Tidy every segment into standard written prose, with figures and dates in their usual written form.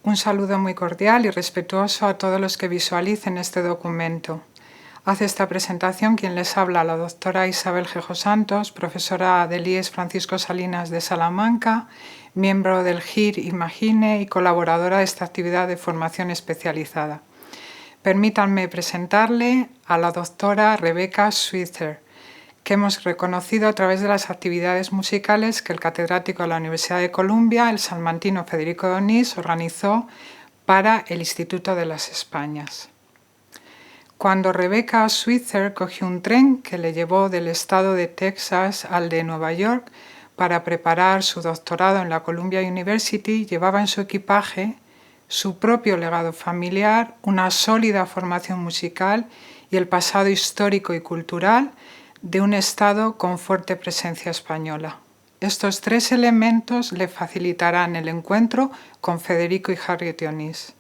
Un saludo muy cordial y respetuoso a todos los que visualicen este documento. Hace esta presentación quien les habla, la doctora Isabel Gejo Santos, profesora del IES Francisco Salinas de Salamanca, miembro del GIR Imagine y colaboradora de esta actividad de formación especializada. Permítanme presentarle a la doctora Rebecca Switzer, que hemos reconocido a través de las actividades musicales que el catedrático de la Universidad de Columbia, el salmantino Federico de Onís, organizó para el Instituto de las Españas. Cuando Rebecca Switzer cogió un tren que le llevó del estado de Texas al de Nueva York para preparar su doctorado en la Columbia University, llevaba en su equipaje su propio legado familiar, una sólida formación musical y el pasado histórico y cultural de un estado con fuerte presencia española. Estos tres elementos le facilitarán el encuentro con Federico y Harriet Onís.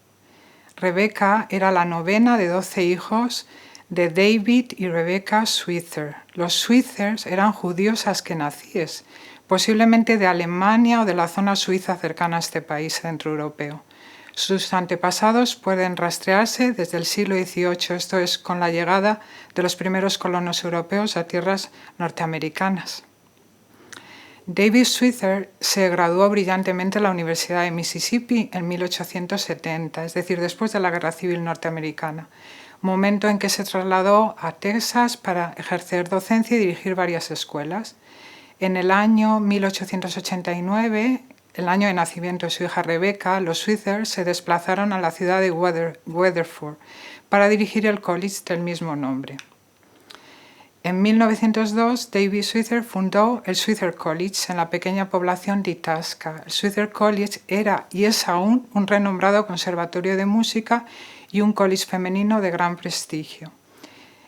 Rebecca era la novena de 12 hijos de David y Rebecca Switzer. Los Switzers eran judíos askenazíes, posiblemente de Alemania o de la zona suiza cercana a este país centroeuropeo. Sus antepasados pueden rastrearse desde el siglo XVIII, esto es, con la llegada de los primeros colonos europeos a tierras norteamericanas. David Switzer se graduó brillantemente en la Universidad de Mississippi en 1870, es decir, después de la Guerra Civil Norteamericana, momento en que se trasladó a Texas para ejercer docencia y dirigir varias escuelas. En el año 1889, el año de nacimiento de su hija Rebecca, los Switzer se desplazaron a la ciudad de Weatherford para dirigir el college del mismo nombre. En 1902, David Switzer fundó el Switzer College en la pequeña población de Itasca. El Switzer College era y es aún un renombrado conservatorio de música y un college femenino de gran prestigio.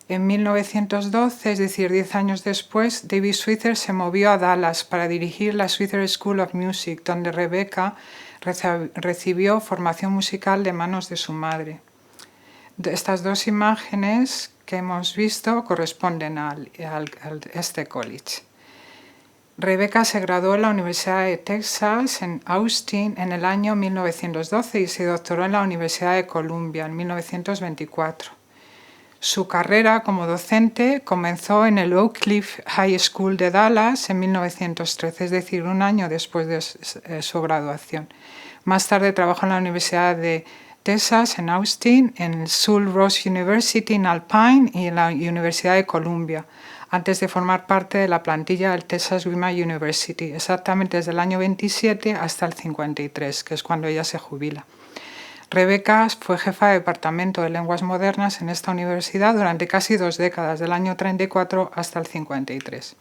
En 1912, es decir, 10 años después, David Switzer se movió a Dallas para dirigir la Switzer School of Music, donde Rebecca recibió formación musical de manos de su madre. Estas dos imágenes que hemos visto corresponden a este college. Rebecca se graduó en la Universidad de Texas en Austin en el año 1912 y se doctoró en la Universidad de Columbia en 1924. Su carrera como docente comenzó en el Oak Cliff High School de Dallas en 1913, es decir, un año después de su graduación. Más tarde trabajó en la Universidad de Texas en Austin, en Sul Ross University en Alpine y en la Universidad de Columbia, antes de formar parte de la plantilla del Texas Women's University, exactamente desde el año 27 hasta el 53, que es cuando ella se jubila. Rebecca fue jefa de departamento de lenguas modernas en esta universidad durante casi 2 décadas, del año 34 hasta el 53.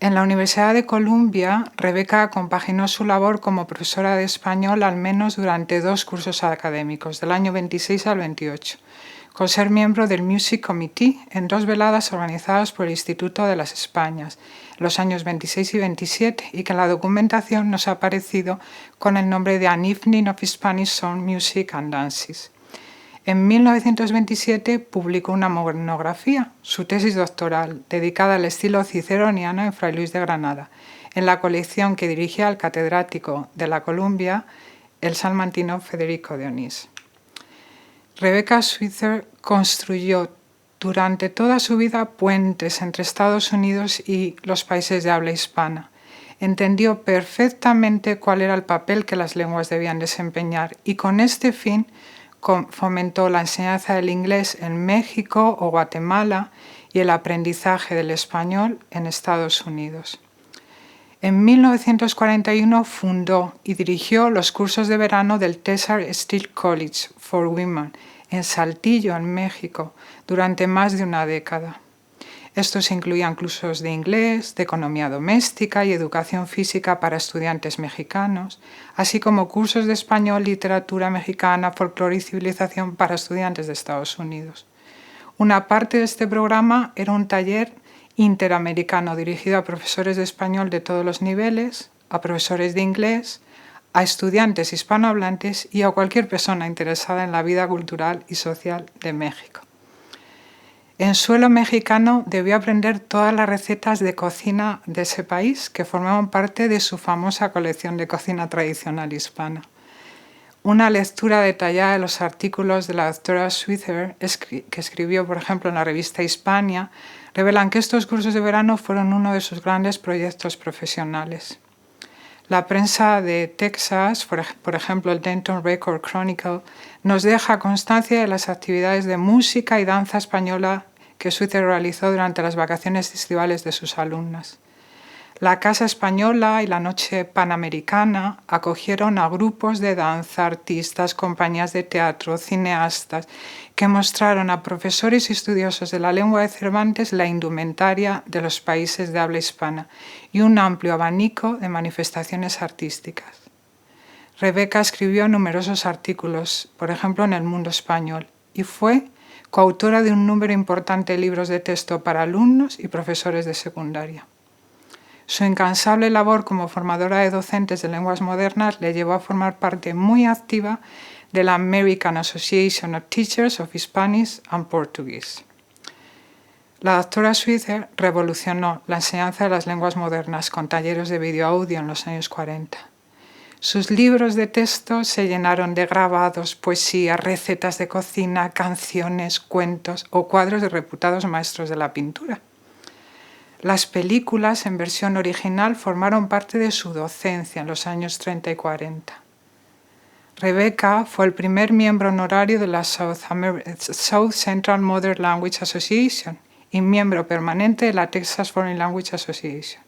En la Universidad de Columbia, Rebecca compaginó su labor como profesora de español al menos durante 2 cursos académicos, del año 26 al 28, con ser miembro del Music Committee en 2 veladas organizadas por el Instituto de las Españas, los años 26 y 27, y que en la documentación nos ha aparecido con el nombre de An Evening of Spanish Song, Music and Dances. En 1927 publicó una monografía, su tesis doctoral, dedicada al estilo ciceroniano en Fray Luis de Granada, en la colección que dirigía al catedrático de la Columbia, el salmantino Federico de Onís. Rebecca Switzer construyó durante toda su vida puentes entre Estados Unidos y los países de habla hispana. Entendió perfectamente cuál era el papel que las lenguas debían desempeñar y con este fin fomentó la enseñanza del inglés en México o Guatemala y el aprendizaje del español en Estados Unidos. En 1941 fundó y dirigió los cursos de verano del Texas Steel College for Women en Saltillo, en México, durante más de una década. Estos incluían cursos de inglés, de economía doméstica y educación física para estudiantes mexicanos, así como cursos de español, literatura mexicana, folclore y civilización para estudiantes de Estados Unidos. Una parte de este programa era un taller interamericano dirigido a profesores de español de todos los niveles, a profesores de inglés, a estudiantes hispanohablantes y a cualquier persona interesada en la vida cultural y social de México. En suelo mexicano debió aprender todas las recetas de cocina de ese país que formaban parte de su famosa colección de cocina tradicional hispana. Una lectura detallada de los artículos de la doctora Switzer, que escribió, por ejemplo, en la revista Hispania, revelan que estos cursos de verano fueron uno de sus grandes proyectos profesionales. La prensa de Texas, por ejemplo el Denton Record Chronicle, nos deja constancia de las actividades de música y danza española que Switzer realizó durante las vacaciones estivales de sus alumnas. La Casa Española y la Noche Panamericana acogieron a grupos de danza, artistas, compañías de teatro, cineastas, que mostraron a profesores y estudiosos de la lengua de Cervantes la indumentaria de los países de habla hispana y un amplio abanico de manifestaciones artísticas. Rebeca escribió numerosos artículos, por ejemplo en El Mundo Español, y fue coautora de un número importante de libros de texto para alumnos y profesores de secundaria. Su incansable labor como formadora de docentes de lenguas modernas le llevó a formar parte muy activa de la American Association of Teachers of Hispanic and Portuguese. La doctora Switzer revolucionó la enseñanza de las lenguas modernas con talleres de video-audio en los años 40. Sus libros de texto se llenaron de grabados, poesía, recetas de cocina, canciones, cuentos o cuadros de reputados maestros de la pintura. Las películas en versión original formaron parte de su docencia en los años 30 y 40. Rebeca fue el primer miembro honorario de la South Central Modern Language Association y miembro permanente de la Texas Foreign Language Association.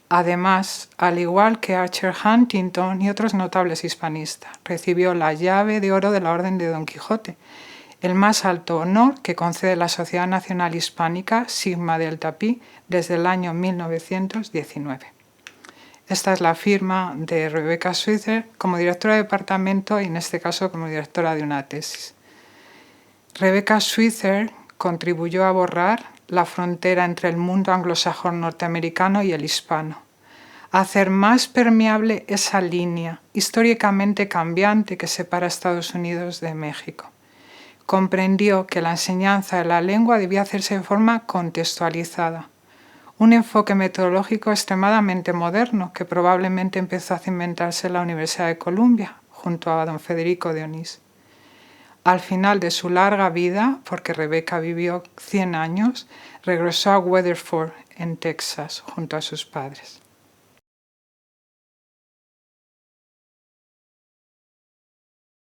Además, al igual que Archer Huntington y otros notables hispanistas, recibió la llave de oro de la Orden de Don Quijote, el más alto honor que concede la Sociedad Nacional Hispánica Sigma Delta Pi desde el año 1919. Esta es la firma de Rebeca Switzer como directora de departamento y en este caso como directora de una tesis. Rebeca Switzer contribuyó a borrar la frontera entre el mundo anglosajón norteamericano y el hispano, a hacer más permeable esa línea históricamente cambiante que separa Estados Unidos de México. Comprendió que la enseñanza de la lengua debía hacerse de forma contextualizada, un enfoque metodológico extremadamente moderno que probablemente empezó a cimentarse en la Universidad de Columbia, junto a don Federico de Onís. Al final de su larga vida, porque Rebeca vivió 100 años, regresó a Weatherford, en Texas, junto a sus padres.